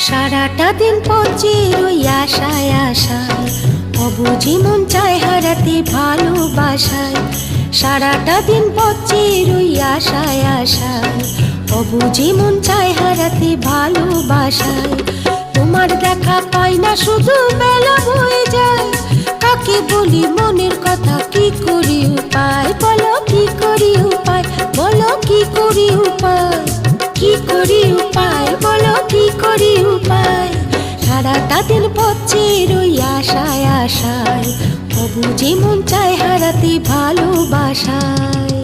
সারাটা দিন পচে রই আশায় আশায়, অবুঝি মন চায় হারাতে ভালোবাসায়। সারাটা দিন পচে রই আশায় আশায়, অবুঝি মন চায় হারাতে ভালোবাসায়। তোমার দেখা পাই না শুধু বেলা হয়ে যায়, কাকে বলি মনের কথা কি করি উপায়, বলো কি করি উপায়, বলো কি করি উপায়, কি করি উপায়, বলো কি করি উপায়। সারাটা দিন পচে রই আশায় আশায়, অবুঝি মন চায় হারাতে ভালোবাসায়।